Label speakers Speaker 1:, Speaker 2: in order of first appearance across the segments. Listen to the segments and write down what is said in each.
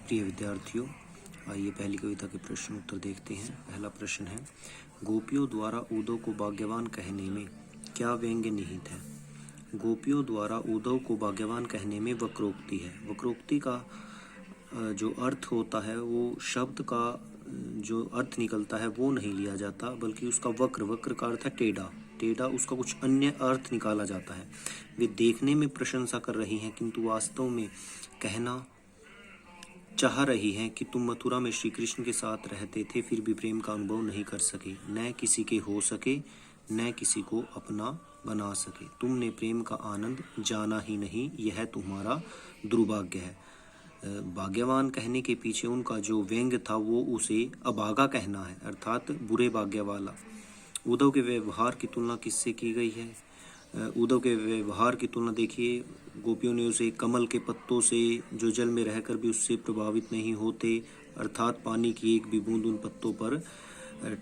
Speaker 1: प्रिय विद्यार्थियों, आइए पहली कविता के प्रश्न उत्तर देखते हैं। पहला प्रश्न है, गोपियों द्वारा उद्धव को भाग्यवान कहने में क्या व्यंग्य निहित है? गोपियों द्वारा उद्धव को भाग्यवान कहने में वक्रोक्ति है। वक्रोक्ति का जो अर्थ होता है वो शब्द का जो अर्थ निकलता है वो नहीं लिया जाता, बल्कि उसका वक्र का अर्थ है टेढ़ा, उसका कुछ अन्य अर्थ निकाला जाता है। वे देखने में प्रशंसा कर रही हैं, किंतु वास्तव में कहना चाह रही हैं कि तुम मथुरा में श्री कृष्ण के साथ रहते थे, फिर भी प्रेम का अनुभव नहीं कर सके, न किसी के हो सके, न किसी को अपना बना सके। तुमने प्रेम का आनंद जाना ही नहीं, यह तुम्हारा दुर्भाग्य है। भाग्यवान कहने के पीछे उनका जो व्यंग्य था वो उसे अभागा कहना है, अर्थात बुरे भाग्य वाला। उद्धव के व्यवहार की तुलना किससे की गई है? उद्धव के व्यवहार की तुलना देखिए, गोपियों ने उसे कमल के पत्तों से जो जल में रहकर भी उससे प्रभावित नहीं होते, अर्थात पानी की एक भी बूंद उन पत्तों पर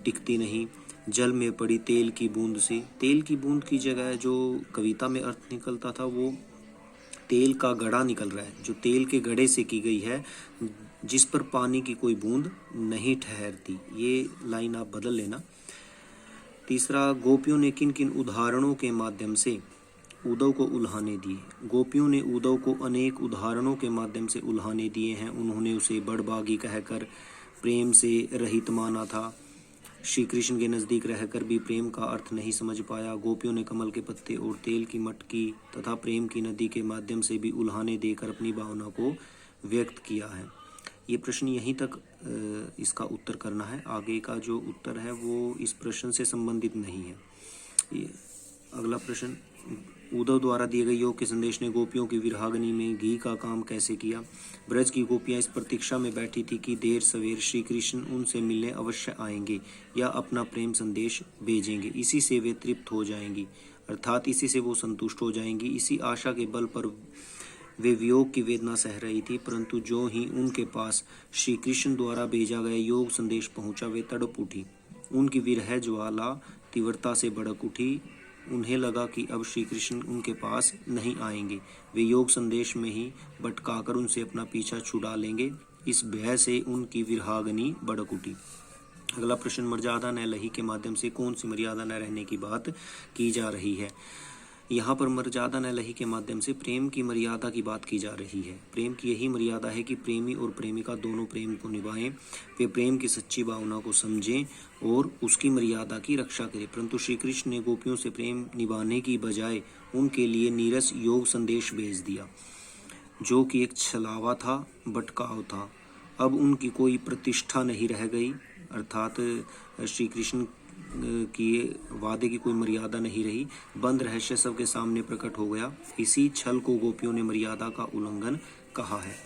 Speaker 1: टिकती नहीं। जल में पड़ी तेल की बूंद से, तेल की बूंद की जगह जो कविता में अर्थ निकलता था वो तेल का गड़ा निकल रहा है, जो तेल के गड़े से की गई है, जिस पर पानी की कोई बूंद नहीं ठहरती। ये लाइन आप बदल लेना। तीसरा, गोपियों ने किन किन उदाहरणों के माध्यम से उद्धव को उल्हाने दिए? गोपियों ने उद्धव को अनेक उदाहरणों के माध्यम से उल्हाने दिए हैं। उन्होंने उसे बड़बागी कहकर प्रेम से रहित माना था। श्री कृष्ण के नज़दीक रहकर भी प्रेम का अर्थ नहीं समझ पाया। गोपियों ने कमल के पत्ते और तेल की मटकी तथा प्रेम की नदी के माध्यम से भी उल्हाने देकर अपनी भावना को व्यक्त किया है। ये प्रश्न यहीं तक इसका उत्तर करना है। आगे का जो उत्तर है वो इस प्रश्न से संबंधित नहीं है। ये अगला प्रश्न, उद्धव द्वारा दिए गए योग के संदेश ने गोपियों की विरहाग्नि में घी का काम कैसे किया? ब्रज की गोपियां इस प्रतीक्षा में बैठी थी कि देर सवेर श्री कृष्ण उनसे मिलने अवश्य आएंगे या अपना प्रेम संदेश भेजेंगे। इसी से वे तृप्त हो जाएंगी, अर्थात इसी से वो संतुष्ट हो जाएंगी। इसी आशा के बल पर वे वियोग की वेदना सह रही थी, परंतु जो ही उनके पास श्री कृष्ण द्वारा भेजा गया योग संदेश पहुंचा, वे तड़प उठी। उनकी विरह ज्वाला तीव्रता से भड़क उठी। उन्हें लगा कि अब श्री कृष्ण उनके पास नहीं आएंगे, वे योग संदेश में ही भटकाकर उनसे अपना पीछा छुड़ा लेंगे। इस भय से उनकी विरहाग्नि भड़क उठी। अगला प्रश्न, मर्यादा न लही के माध्यम से कौन सी मर्यादा न रहने की बात की जा रही है? यहाँ पर मर्यादा न लही के माध्यम से प्रेम की मर्यादा की बात की जा रही है। प्रेम की यही मर्यादा है कि प्रेमी और प्रेमिका दोनों प्रेम को निभाएं, वे प्रेम की सच्ची भावना को समझें और उसकी मर्यादा की रक्षा करें। परंतु श्री कृष्ण ने गोपियों से प्रेम निभाने की बजाय उनके लिए नीरस योग संदेश भेज दिया, जो कि एक छलावा था, भटकाव था। अब उनकी कोई प्रतिष्ठा नहीं रह गई, अर्थात श्री कृष्ण की वादे की कोई मर्यादा नहीं रही। बंद रहस्य सबके सामने प्रकट हो गया। इसी छल को गोपियों ने मर्यादा का उल्लंघन कहा है।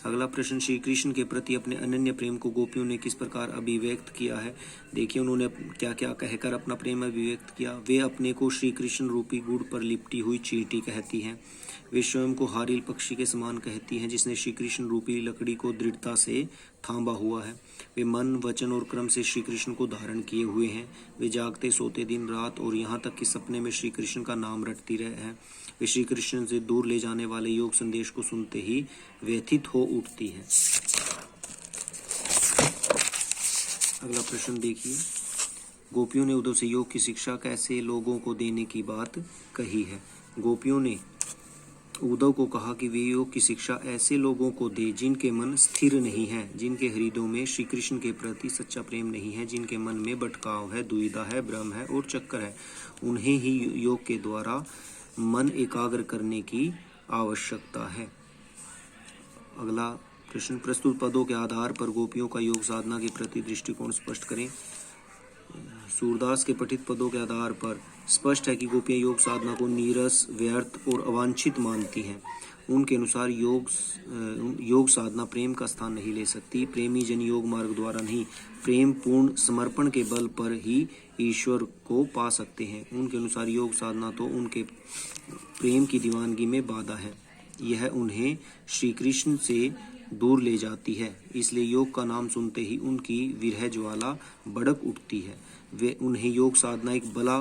Speaker 1: अगला प्रश्न, श्री कृष्ण के प्रति अपने अनन्य प्रेम को गोपियों ने किस प्रकार अभिव्यक्त किया है? देखिए, उन्होंने क्या क्या कहकर अपना प्रेम अभिव्यक्त किया। वे अपने को श्री कृष्ण रूपी गुड़ पर लिपटी हुई चींटी कहती हैं। वे स्वयं को हारिल पक्षी के समान कहती हैं, जिसने श्री कृष्ण रूपी लकड़ी को दृढ़ता से थामा हुआ है। वे मन, वचन और क्रम से श्री कृष्ण को धारण किए हुए हैं। वे जागते सोते दिन रात और यहाँ तक कि सपने में श्री कृष्ण का नाम रटती रहे हैं। वे श्री कृष्ण से दूर ले जाने वाले योग संदेश को सुनते ही व्यथित हो उठती हैं। अगला प्रश्न देखिए, गोपियों ने उद्धव से योग की शिक्षा कैसे लोगों को देने की बात कही है? गोपियों ने उद्धव को कहा कि वे योग की शिक्षा ऐसे लोगों को दे जिनके मन स्थिर नहीं है, जिनके हृदयों में श्री कृष्ण के प्रति सच्चा प्रेम नहीं है, जिनके मन में भटकाव है, दुविधा है, भ्रम है और चक्कर है। उन्हें ही योग के द्वारा मन एकाग्र करने की आवश्यकता है। अगला प्रश्न, प्रस्तुत पदों के आधार पर गोपियों का योग साधना के प्रति दृष्टिकोण स्पष्ट करें। सूरदास के पठित पदों के आधार पर स्पष्ट है कि गोपियां योग साधना को नीरस, व्यर्थ और अवांछित मानती हैं। उनके अनुसार योग साधना प्रेम का स्थान नहीं ले सकती। प्रेमी जन योग मार्ग द्वारा नहीं, प्रेम पूर्ण समर्पण के बल पर ही ईश्वर को पा सकते हैं। उनके अनुसार योग साधना तो उनके प्रेम की दीवानगी में बाधा है। यह उन्हें श्री कृष्ण से दूर ले जाती है। इसलिए योग का नाम सुनते ही उनकी विरह ज्वाला भड़क उठती है। वे उन्हें योग साधना एक बला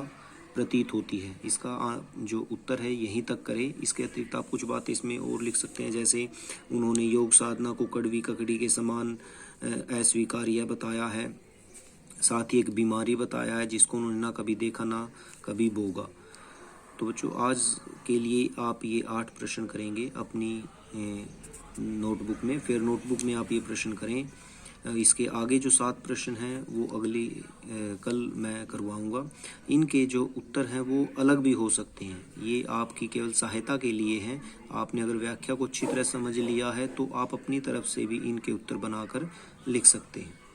Speaker 1: प्रतीत होती है। इसका जो उत्तर है यहीं तक करें। इसके अतिरिक्त आप कुछ बातें इसमें और लिख सकते हैं, जैसे उन्होंने योग साधना को कड़वी ककड़ी के समान अस्वीकार्य बताया है। साथ ही एक बीमारी बताया है जिसको उन्होंने ना कभी देखा ना कभी भोगा। तो बच्चों आज के लिए आप ये 8 प्रश्न करेंगे अपनी नोटबुक में। फिर नोटबुक में आप ये प्रश्न करें। इसके आगे जो 7 प्रश्न हैं वो कल मैं करवाऊंगा। इनके जो उत्तर हैं वो अलग भी हो सकते हैं। ये आपकी केवल सहायता के लिए हैं। आपने अगर व्याख्या को अच्छी तरह समझ लिया है तो आप अपनी तरफ से भी इनके उत्तर बनाकर लिख सकते हैं।